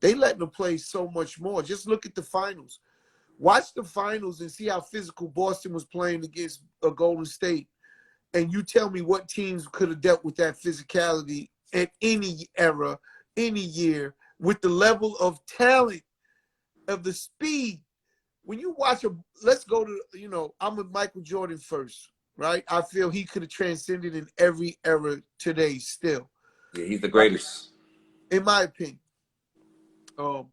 they letting them play so much more. Just look at the finals. Watch the finals and see how physical Boston was playing against a Golden State. And you tell me what teams could have dealt with that physicality at any era, any year, with the level of talent, of the speed. When you watch let's go to, you know, I'm with Michael Jordan first, right? I feel he could have transcended in every era today still. Yeah, he's the greatest. In my opinion.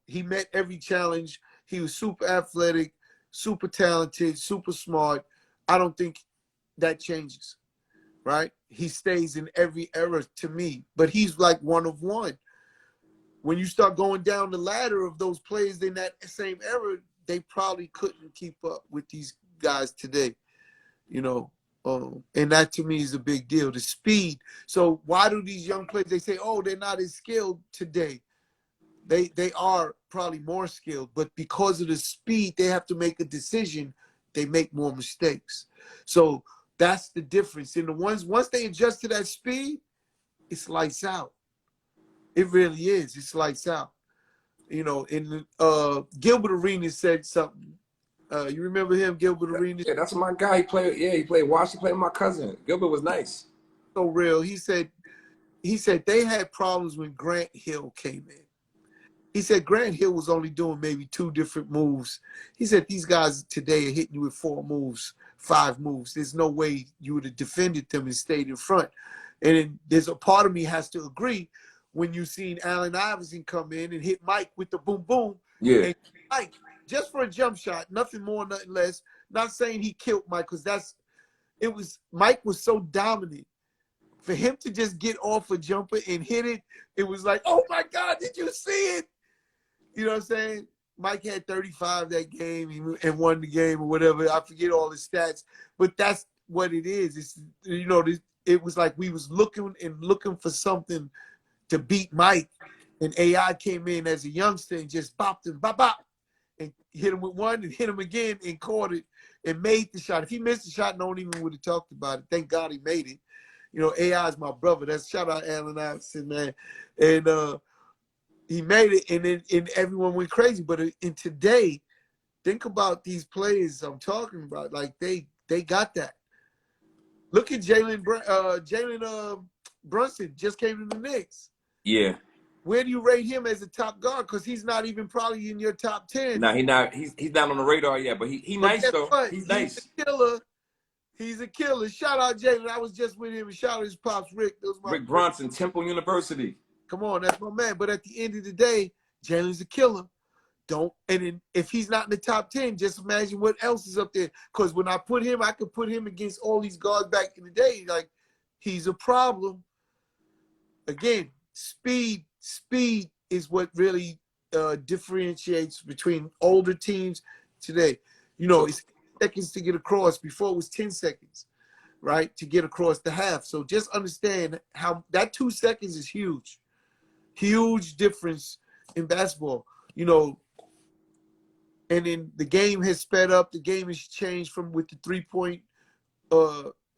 He met every challenge. He was super athletic, super talented, super smart. I don't think that changes, right? He stays in every era to me, but he's like one of one. When you start going down the ladder of those players in that same era, they probably couldn't keep up with these guys today, you know. And that to me is a big deal, the speed. So why do these young players, they say, oh, they're not as skilled today? They are probably more skilled, but because of the speed, they have to make a decision. They make more mistakes. So that's the difference. And once they adjust to that speed, it's lights out. It really is. It's lights out. You know, and Gilbert Arenas said something. You remember him, Gilbert Arenas? Yeah, that's my guy. He played Washington, played with my cousin. Gilbert was nice. So real. He said they had problems when Grant Hill came in. He said Grant Hill was only doing maybe 2 different moves. He said these guys today are hitting you with 4 moves, 5 moves. There's no way you would have defended them and stayed in front. And then there's a part of me has to agree when you seen Allen Iverson come in and hit Mike with the boom boom. Yeah. And Mike, just for a jump shot, nothing more, nothing less. Not saying he killed Mike, because Mike was so dominant. For him to just get off a jumper and hit it, it was like, oh my God, did you see it? You know what I'm saying? Mike had 35 that game and won the game or whatever. I forget all the stats, but that's what it is. It's, you know, it was like we was looking for something to beat Mike, and AI came in as a youngster and just bopped him, bop, bop, and hit him with one and hit him again and caught it and made the shot. If he missed the shot, no one even would have talked about it. Thank God he made it. You know, AI is my brother. That's shout out Allen Iverson, man. And he made it, and everyone went crazy. But in today, think about these players I'm talking about. Like they got that. Look at Jalen Brunson just came to the Knicks. Yeah. Where do you rate him as a top guard? Because he's not even probably in your top 10. Nah, he's not on the radar yet, but he But nice guess though. what? He's He's nice. a killer. He's a killer. Shout out Jalen. I was just with him, and shout out his pops, Rick. Those my Rick Bronson, Temple University. Come on, that's my man. But at the end of the day, Jalen's a killer. And then if he's not in the top 10, just imagine what else is up there. Because when I put him, I could put him against all these guards back in the day. Like, he's a problem. Again, speed is what really differentiates between older teams today. You know, it's seconds to get across. Before it was 10 seconds, right, to get across the half. So just understand how that 2 seconds is huge. Huge difference in basketball. You know, and then the game has sped up. The game has changed from with the 3-point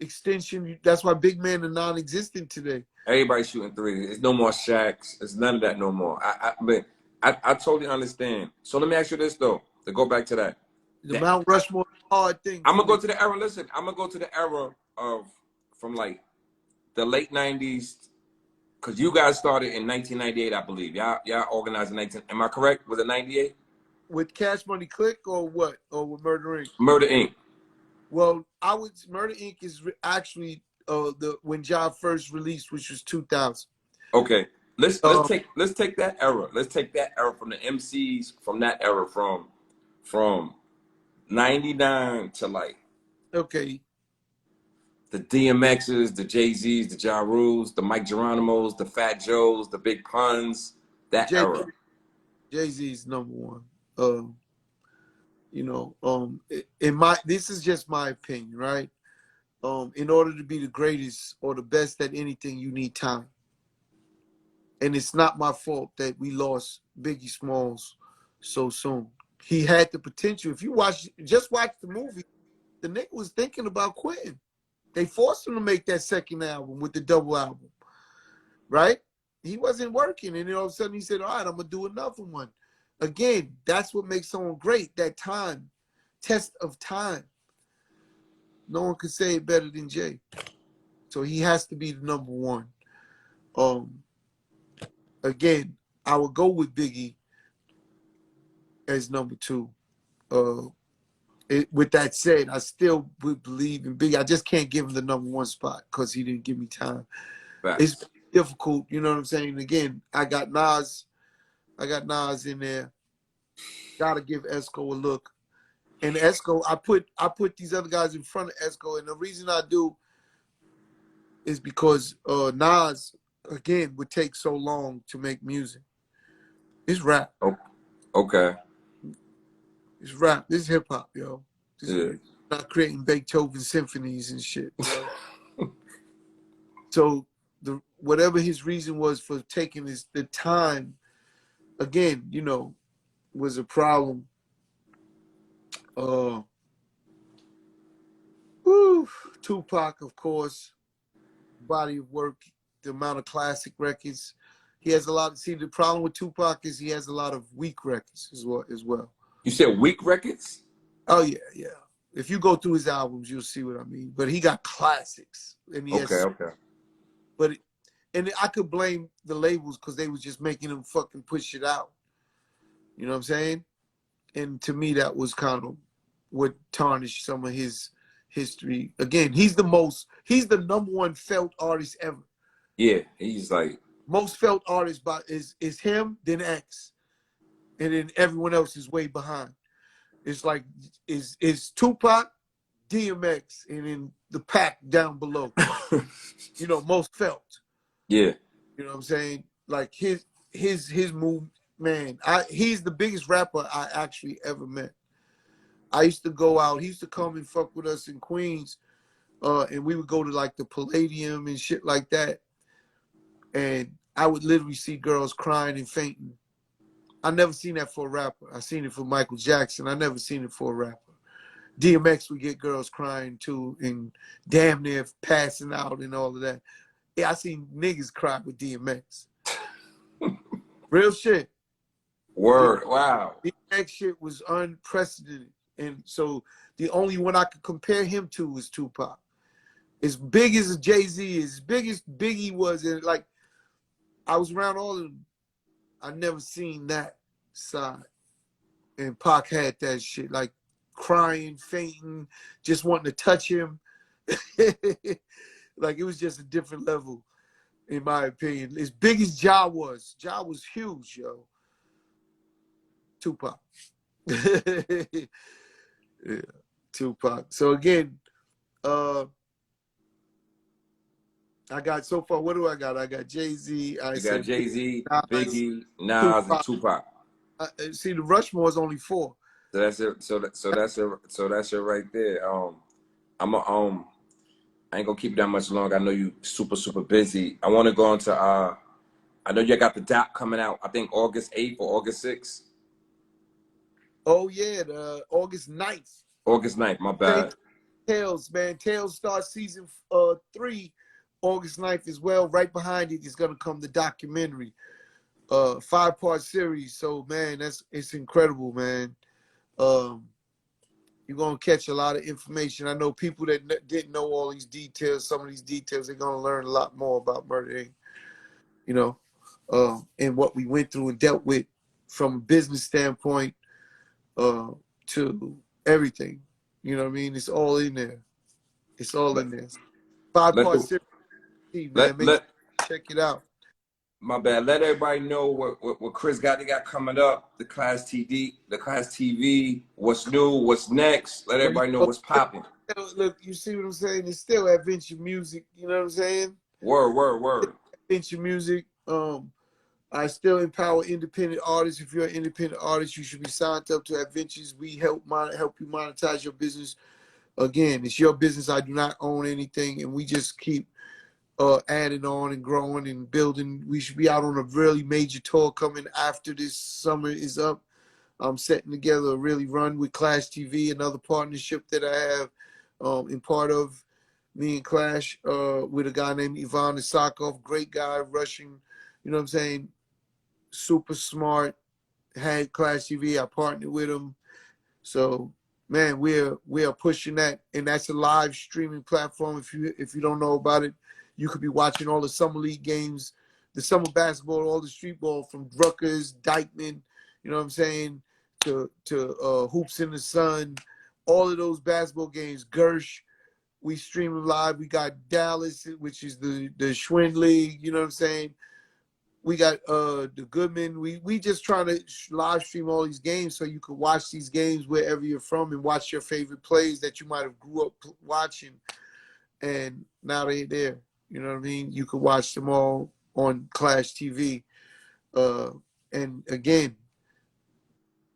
extension. That's why big men are non-existent today. Everybody's shooting threes. There's no more Shaqs. There's none of that no more. I totally understand. So let me ask you this though, to go back to that. The Mount Rushmore hard thing. I'm gonna go to the era. Listen, I'm gonna go to the era from like the late '90s, because you guys started in 1998, I believe. Y'all organized in 19. Am I correct? Was it '98? With Cash Money Click or what? Or with Murder Inc? Murder Inc. Well, Murder Inc is actually when Ja first released, which was 2000. Okay, let's take that era. Let's take that era from the MCs from that era from 99 to like okay, the DMXs, the Jay-Z's, the Ja Rules, the Mike Geronimos, the Fat Joes, the Big Puns. That era. Jay-Z's number one. You know, this is just my opinion, right? In order to be the greatest or the best at anything, you need time. And it's not my fault that we lost Biggie Smalls so soon. He had the potential. If you just watch the movie, the nigga was thinking about quitting. They forced him to make that second album with the double album, right? He wasn't working, and then all of a sudden he said, all right, I'm going to do another one. Again, that's what makes someone great, that time, test of time. No one could say it better than Jay. So he has to be the number one. Again, I would go with Biggie as number two. With that said, I still would believe in Biggie. I just can't give him the number one spot because he didn't give me time. Right. It's difficult, you know what I'm saying? Again, I got Nas in there. Gotta give Esco a look. And Esco, I put these other guys in front of Esco, and the reason I do is because Nas, again, would take so long to make music. It's rap. Oh, okay. It's rap. This is hip hop, yo. This is not creating Beethoven symphonies and shit. So whatever his reason was for taking the time, again, you know, was a problem. Tupac, of course, body of work, the amount of classic records. He has a lot. See, the problem with Tupac is he has a lot of weak records as well. You said weak records? Oh yeah. If you go through his albums, you'll see what I mean. But he got classics, and Okay. But I could blame the labels because they was just making him fucking push it out. You know what I'm saying? And to me, that was kind of what tarnished some of his history. Again, he's the number one felt artist ever. Yeah, he's like most felt artist is him, then X, and then everyone else is way behind. It's like is Tupac, DMX, and then the pack down below. You know, most felt. Yeah. You know what I'm saying? Like his move, man. He's the biggest rapper I actually ever met. I used to go out. He used to come and fuck with us in Queens, and we would go to like the Palladium and shit like that. And I would literally see girls crying and fainting. I never seen that for a rapper. I seen it for Michael Jackson. I never seen it for a rapper. DMX would get girls crying too and damn near passing out and all of that. Yeah, I seen niggas cry with DMX. Real shit. Word. Wow. DMX shit was unprecedented. And so the only one I could compare him to was Tupac. As big as Jay-Z, as big as Biggie was, and like I was around all of them. I never seen that side. And Pac had that shit, like crying, fainting, just wanting to touch him. Like it was just a different level, in my opinion. As big as Ja was huge, yo. Tupac. Yeah, Tupac. So again, I got so far. What do I got? I got Jay-Z. I You got said Jay-Z, Nas, Biggie, Nas, and Tupac. See, the Rushmore is only 4. So that's it. So that's it right there. I ain't gonna keep that much longer. I know you super busy. I want to go on to I know you got the doc coming out. I think August 8th or August 6th. Oh yeah, the August 9th. August 9th. My bad. Tales, man. Tales starts season 3, August 9th as well. Right behind it is gonna come the documentary, 5-part series. So man, it's incredible, man. You're gonna catch a lot of information. I know people that didn't know all these details. Some of these details, they're gonna learn a lot more about Murder Inc. You know, and what we went through and dealt with from a business standpoint, to everything. You know what I mean? It's all in there. It's all in there. 5-part series, man. Make sure you check it out. My bad. Let everybody know what Chris got coming up. The Class TV. What's new? What's next? Let everybody know what's popping. Look, you see what I'm saying? It's still adventure music. You know what I'm saying? Word. Adventure music. I still empower independent artists. If you're an independent artist, you should be signed up to Adventures. We help you monetize your business. Again, it's your business. I do not own anything, and we just keep adding on and growing and building. We should be out on a really major tour coming after this summer is up. I'm setting together a really run with Clash TV, another partnership that I have in part of me and Clash with a guy named Ivan Isakov, great guy, Russian, you know what I'm saying, super smart, had Clash TV. I partnered with him. So man, we are pushing that, and that's a live streaming platform. If you don't know about it, you could be watching all the summer league games, the summer basketball, all the street ball from Rutgers, Dykeman, you know what I'm saying, to Hoops in the Sun, all of those basketball games. Gersh, we stream them live. We got Dallas, which is the Schwinn League, you know what I'm saying. We got the Goodman. We just trying to live stream all these games so you can watch these games wherever you're from and watch your favorite plays that you might have grew up watching, and now they're there. You know what I mean? You could watch them all on Clash TV. And again,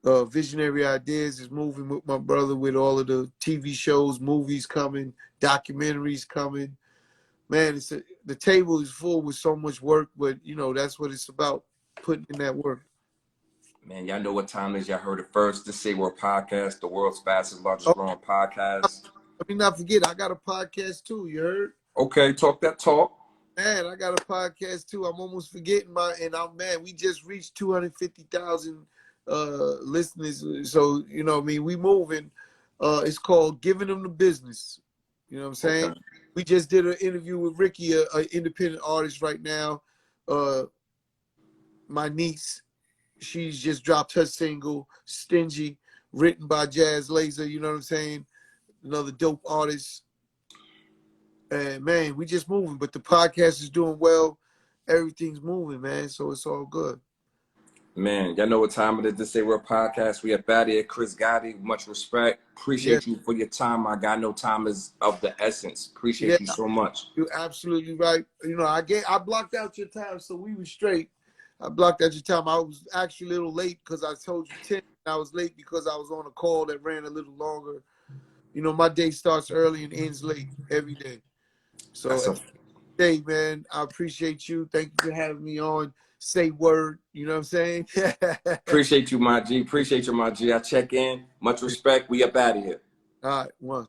Visionary Ideas is moving with my brother with all of the TV shows, movies coming, documentaries coming. Man, the table is full with so much work, but you know, that's what it's about, putting in that work. Man, y'all know what time it is. Y'all heard it first. The Say Word Podcast, the world's fastest, largest growing podcast. Let me not forget, I got a podcast too, you heard? Okay, talk that talk. Man, I got a podcast too. I'm almost forgetting we just reached 250,000 listeners. So, you know what I mean, we moving. It's called Giving Them the Business. You know what I'm saying? Okay. We just did an interview with Ricky, an independent artist right now. My niece, she's just dropped her single, Stingy, written by Jazz Laser, you know what I'm saying? Another dope artist. And man, we just moving, but the podcast is doing well. Everything's moving, man. So it's all good. Man, y'all know what time it is. To Say Word Podcast. We are back here. Chris Gotti, much respect. Appreciate you for your time, my guy. No time is of the essence. Appreciate you so much. You're absolutely right. You know, I blocked out your time, so we were straight. I blocked out your time. I was actually a little late because I told you 10. I was late because I was on a call that ran a little longer. You know, my day starts early and ends late every day. So, hey, man, I appreciate you. Thank you for having me on. Say word, you know what I'm saying? Appreciate you, my G. Appreciate you, my G. I check in. Much respect. We up out of here. All right, one.